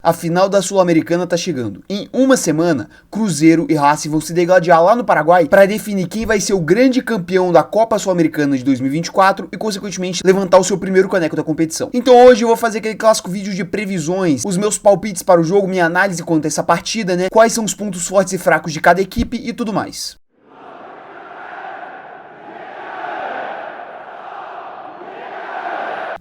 A final da Sul-Americana tá chegando. Em uma semana, Cruzeiro e Racing vão se degladiar lá no Paraguai para definir quem vai ser o grande campeão da Copa Sul-Americana de 2024 e, consequentemente, levantar o seu primeiro caneco da competição. Então hoje eu vou fazer aquele clássico vídeo de previsões, os meus palpites para o jogo, minha análise quanto a essa partida, né? Quais são os pontos fortes e fracos de cada equipe e tudo mais.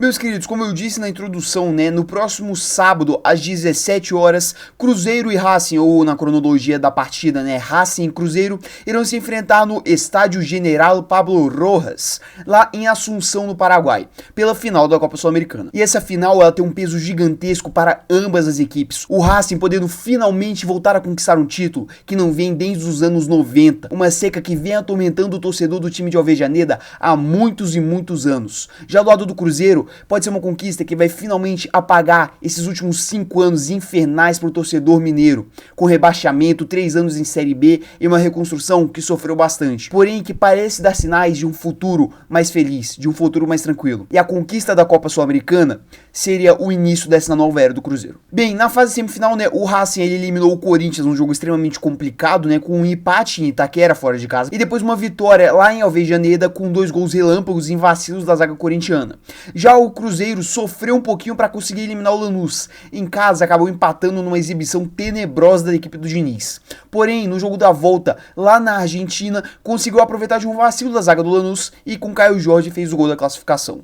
Meus queridos, como eu disse na introdução, né, no próximo sábado, às 17 horas, Cruzeiro e Racing, ou na cronologia da partida, né, Racing e Cruzeiro, irão se enfrentar no Estádio General Pablo Rojas, lá em Assunção, no Paraguai, pela final da Copa Sul-Americana. E essa final, ela tem um peso gigantesco para ambas as equipes. O Racing podendo finalmente voltar a conquistar um título que não vem desde os anos 90, uma seca que vem atormentando o torcedor do time de Alvejaneda há muitos e muitos anos. Já do lado do Cruzeiro, pode ser uma conquista que vai finalmente apagar esses últimos 5 anos infernais para o torcedor mineiro, com rebaixamento, 3 anos em Série B e uma reconstrução que sofreu bastante, porém que parece dar sinais de um futuro mais feliz, de um futuro mais tranquilo. E a conquista da Copa Sul-Americana seria o início dessa nova era do Cruzeiro. Bem, na fase semifinal, né, o Racing ele eliminou o Corinthians, um jogo extremamente complicado, né, com um empate em Itaquera fora de casa, e depois uma vitória lá em Alvejaneda com 2 gols relâmpagos em vacilos da zaga corintiana. Já o Cruzeiro sofreu um pouquinho para conseguir eliminar o Lanús. Em casa, acabou empatando numa exibição tenebrosa da equipe do Diniz. Porém, no jogo da volta, lá na Argentina, conseguiu aproveitar de um vacilo da zaga do Lanús e com Caio Jorge fez o gol da classificação.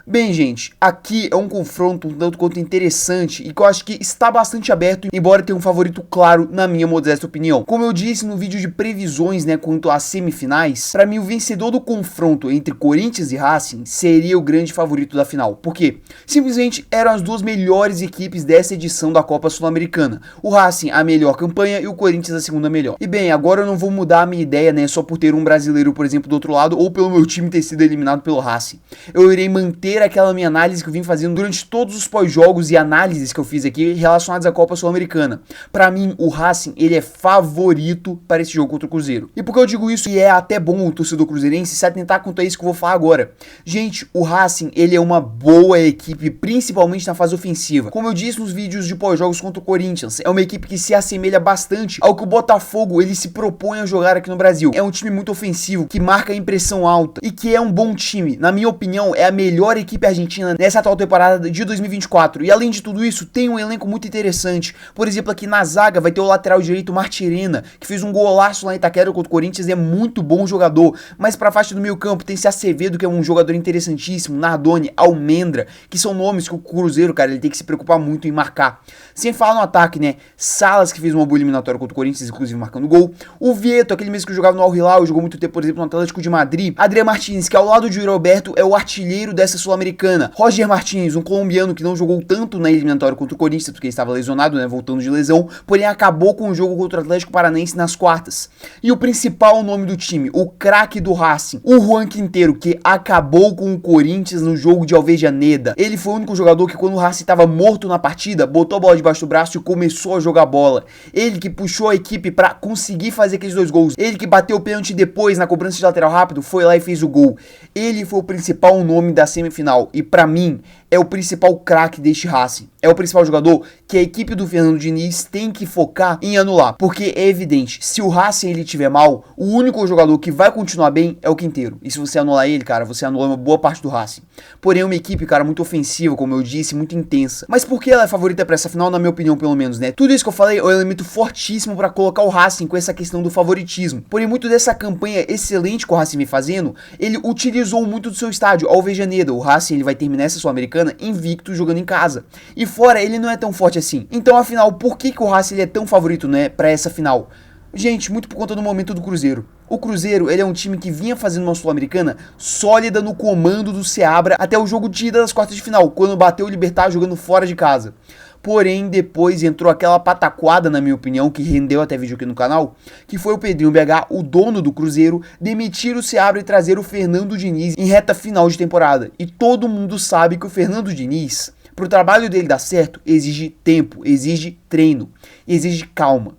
Bem, gente, aqui é um confronto um tanto quanto interessante e que eu acho que está bastante aberto, embora tenha um favorito claro na minha modesta opinião. Como eu disse no vídeo de previsões, né, quanto às semifinais, para mim o vencedor do confronto entre Corinthians e Racing seria o grande favorito da final. Por quê? Simplesmente eram as duas melhores equipes dessa edição da Copa Sul-Americana. O Racing a melhor campanha e o Corinthians a segunda melhor. E bem, agora eu não vou mudar a minha ideia, né, só por ter um brasileiro, por exemplo, do outro lado, ou pelo meu time ter sido eliminado pelo Racing. Eu irei manter aquela minha análise que eu vim fazendo durante todos os pós-jogos e análises que eu fiz aqui relacionadas à Copa Sul-Americana. Pra mim, o Racing, ele é favorito para esse jogo contra o Cruzeiro. E por que eu digo isso? E é até bom o torcedor cruzeirense se atentar quanto a isso que eu vou falar agora. Gente, o Racing, ele é uma boa equipe, principalmente na fase ofensiva. Como eu disse nos vídeos de pós-jogos contra o Corinthians, é uma equipe que se assemelha bastante ao que o Botafogo, ele se propõe a jogar aqui no Brasil. É um time muito ofensivo, que marca a impressão alta e que é um bom time. Na minha opinião, é a melhor equipe argentina nessa atual temporada de 2024. E além de tudo isso, tem um elenco muito interessante. Por exemplo, aqui na zaga vai ter o lateral direito Martirena, que fez um golaço lá em Itaquera contra o Corinthians e é muito bom jogador. Mas pra faixa do meio campo tem esse Acevedo, que é um jogador interessantíssimo, Nardoni, Almendra, que são nomes que o Cruzeiro, cara, ele tem que se preocupar muito em marcar. Sem falar no ataque, né, Salas, que fez uma boa eliminatória contra o Corinthians, inclusive marcando gol. O Vieto, aquele mesmo que jogava no Al Hilal, jogou muito tempo, por exemplo, no Atlético de Madrid. Adriano Martins, que ao lado de Roberto é o artilheiro dessa Sul-Americana. Roger Martins, um colombiano que não jogou tanto na eliminatória contra o Corinthians, porque ele estava lesionado, né, voltando de lesão, porém acabou com o jogo contra o Atlético Paranaense nas quartas. E o principal nome do time, o craque do Racing, o Juan Quinteiro, que acabou com o Corinthians no jogo de Alvejaneda. Ele foi o único jogador que, quando o Racing estava morto na partida, botou a bola debaixo do braço e começou a jogar bola. Ele que puxou a equipe para conseguir fazer aqueles 2 gols. Ele que bateu o pênalti depois na cobrança de lateral rápido, foi lá e fez o gol. Ele foi o principal nome da semifinal. E pra mim, é o principal craque deste Racing. É o principal jogador que a equipe do Fernando Diniz tem que focar em anular. Porque é evidente, se o Racing ele tiver mal, o único jogador que vai continuar bem é o Quinteiro. E se você anular ele, cara, você anula uma boa parte do Racing. Porém, é uma equipe, cara, muito ofensiva, como eu disse, muito intensa. Mas por que ela é favorita pra essa final, na minha opinião, pelo menos, né? Tudo isso que eu falei é um elemento fortíssimo pra colocar o Racing com essa questão do favoritismo. Porém, muito dessa campanha excelente que o Racing vem fazendo, ele utilizou muito do seu estádio, Alvejaneda. O Racing, ele vai terminar essa Sul-Americana invicto jogando em casa. E fora, ele não é tão forte assim. Então, afinal, por que o Racing ele é tão favorito, né, pra essa final? Gente, muito por conta do momento do Cruzeiro. O Cruzeiro, ele é um time que vinha fazendo uma Sul-Americana sólida no comando do Seabra até o jogo de ida das quartas de final, quando bateu o Libertad jogando fora de casa. Porém, depois entrou aquela pataquada, na minha opinião, que rendeu até vídeo aqui no canal, que foi o Pedrinho BH, o dono do Cruzeiro, demitir o Seabra e trazer o Fernando Diniz em reta final de temporada. E todo mundo sabe que o Fernando Diniz, pro trabalho dele dar certo, exige tempo, exige treino, exige calma.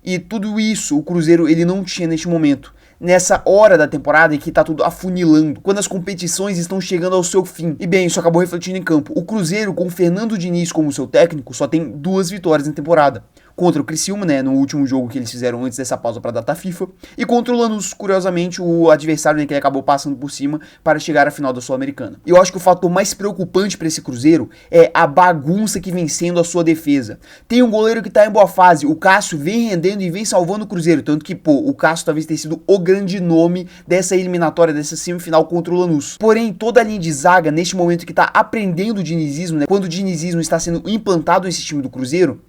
E tudo isso o Cruzeiro ele não tinha neste momento. nessa hora da temporada em que tá tudo afunilando, quando as competições estão chegando ao seu fim. E bem, isso acabou refletindo em campo. O Cruzeiro, com o Fernando Diniz como seu técnico, só tem 2 vitórias na temporada. Contra o Criciúma, né, no último jogo que eles fizeram antes dessa pausa para a data FIFA, e contra o Lanús, curiosamente, o adversário, né, que ele acabou passando por cima para chegar à final da Sul-Americana. E eu acho que o fator mais preocupante para esse Cruzeiro é a bagunça que vem sendo a sua defesa. Tem um goleiro que tá em boa fase, o Cássio vem rendendo e vem salvando o Cruzeiro, tanto que, o Cássio talvez tenha sido o grande nome dessa eliminatória, dessa semifinal contra o Lanús. Porém, toda a linha de zaga, neste momento que tá aprendendo o dinizismo, né, quando o dinizismo está sendo implantado nesse time do Cruzeiro,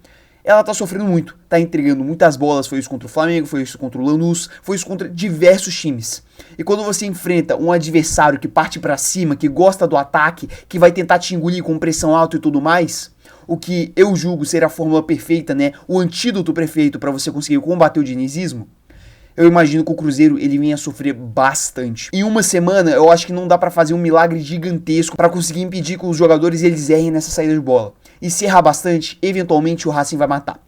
ela tá sofrendo muito, tá entregando muitas bolas, foi isso contra o Flamengo, foi isso contra o Lanús, foi isso contra diversos times. E quando você enfrenta um adversário que parte pra cima, que gosta do ataque, que vai tentar te engolir com pressão alta e tudo mais, o que eu julgo ser a fórmula perfeita, né, o antídoto perfeito para você conseguir combater o dinizismo, eu imagino que o Cruzeiro ele venha a sofrer bastante. Em uma semana, eu acho que não dá pra fazer um milagre gigantesco pra conseguir impedir que os jogadores eles errem nessa saída de bola. E se errar bastante, eventualmente o Racing vai matar.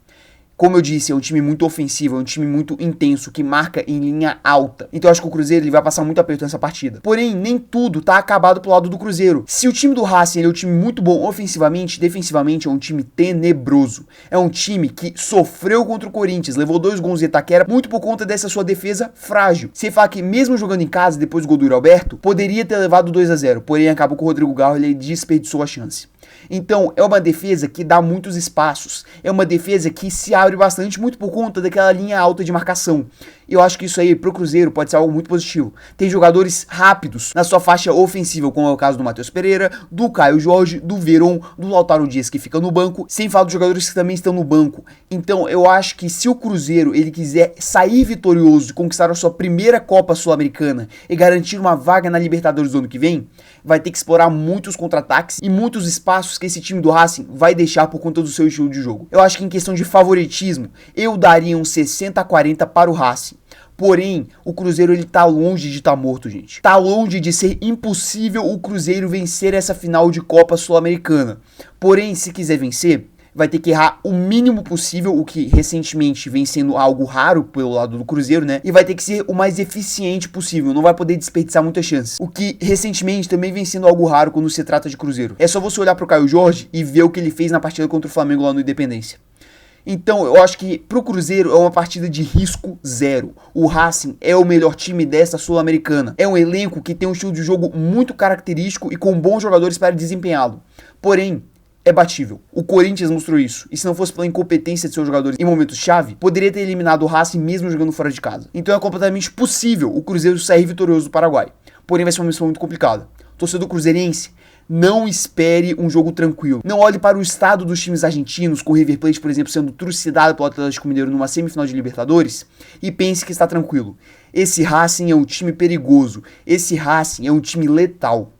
Como eu disse, é um time muito ofensivo, é um time muito intenso, que marca em linha alta. Então eu acho que o Cruzeiro ele vai passar muito aperto nessa partida. Porém, nem tudo tá acabado pro lado do Cruzeiro. Se o time do Racing ele é um time muito bom ofensivamente, defensivamente é um time tenebroso. É um time que sofreu contra o Corinthians, levou 2 gols de Itaquera, muito por conta dessa sua defesa frágil. Você fala que mesmo jogando em casa, depois do gol do Yuri Alberto, poderia ter levado 2-0, porém acabou com o Rodrigo Garro, ele desperdiçou a chance. Então, é uma defesa que dá muitos espaços. É uma defesa que se abre bastante, muito por conta daquela linha alta de marcação. E eu acho que isso aí, pro Cruzeiro, pode ser algo muito positivo. Tem jogadores rápidos na sua faixa ofensiva, como é o caso do Matheus Pereira, do Caio Jorge, do Veron, do Lautaro Dias, que fica no banco, sem falar dos jogadores que também estão no banco. Então, eu acho que se o Cruzeiro ele quiser sair vitorioso e conquistar a sua primeira Copa Sul-Americana e garantir uma vaga na Libertadores do ano que vem, vai ter que explorar muitos contra-ataques e muitos espaços que esse time do Racing vai deixar por conta do seu estilo de jogo. Eu acho que em questão de favoritismo, eu daria um 60-40 para o Racing. Porém, o Cruzeiro ele tá longe de estar morto, gente. Tá longe de ser impossível o Cruzeiro vencer essa final de Copa Sul-Americana. Porém, se quiser vencer, vai ter que errar o mínimo possível, o que recentemente vem sendo algo raro pelo lado do Cruzeiro, né? E vai ter que ser o mais eficiente possível, não vai poder desperdiçar muitas chances. O que recentemente também vem sendo algo raro quando se trata de Cruzeiro. É só você olhar pro Caio Jorge e ver o que ele fez na partida contra o Flamengo lá no Independência. Então, eu acho que pro Cruzeiro é uma partida de risco zero. O Racing é o melhor time dessa Sul-Americana. É um elenco que tem um estilo de jogo muito característico e com bons jogadores para desempenhá-lo. Porém, é batível. O Corinthians mostrou isso. E se não fosse pela incompetência de seus jogadores em momentos-chave, poderia ter eliminado o Racing mesmo jogando fora de casa. Então é completamente possível o Cruzeiro sair vitorioso do Paraguai. Porém, vai ser uma missão muito complicada. Torcedor cruzeirense, não espere um jogo tranquilo. Não olhe para o estado dos times argentinos, com o River Plate, por exemplo, sendo trucidado pelo Atlético Mineiro numa semifinal de Libertadores, e pense que está tranquilo. Esse Racing é um time perigoso. Esse Racing é um time letal.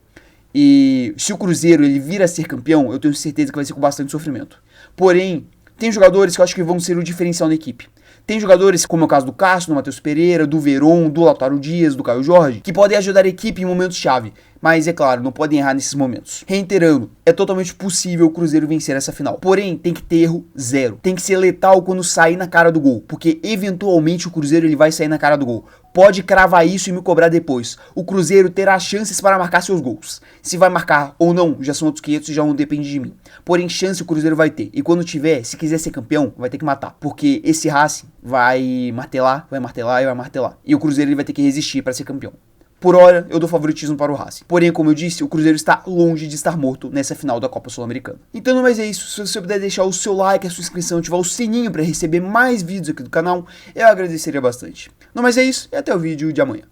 E se o Cruzeiro ele vir a ser campeão, eu tenho certeza que vai ser com bastante sofrimento. Porém, tem jogadores que eu acho que vão ser o diferencial na equipe. Tem jogadores, como é o caso do Cássio, do Matheus Pereira, do Veron, do Lautaro Dias, do Caio Jorge, que podem ajudar a equipe em momentos-chave. Mas, é claro, não podem errar nesses momentos. Reiterando, é totalmente possível o Cruzeiro vencer essa final. Porém, tem que ter erro zero. Tem que ser letal quando sair na cara do gol. Porque, eventualmente, o Cruzeiro ele vai sair na cara do gol. Pode cravar isso e me cobrar depois. O Cruzeiro terá chances para marcar seus gols. Se vai marcar ou não, já são outros 500 e já não depende de mim. Porém, chance o Cruzeiro vai ter. E quando tiver, se quiser ser campeão, vai ter que matar. Porque esse Racing vai martelar e vai martelar. E o Cruzeiro ele vai ter que resistir para ser campeão. Por hora, eu dou favoritismo para o Racing. Porém, como eu disse, o Cruzeiro está longe de estar morto nessa final da Copa Sul-Americana. Então, não mais é isso. Se você puder deixar o seu like, a sua inscrição, ativar o sininho para receber mais vídeos aqui do canal, eu agradeceria bastante. Não mais é isso, e até o vídeo de amanhã.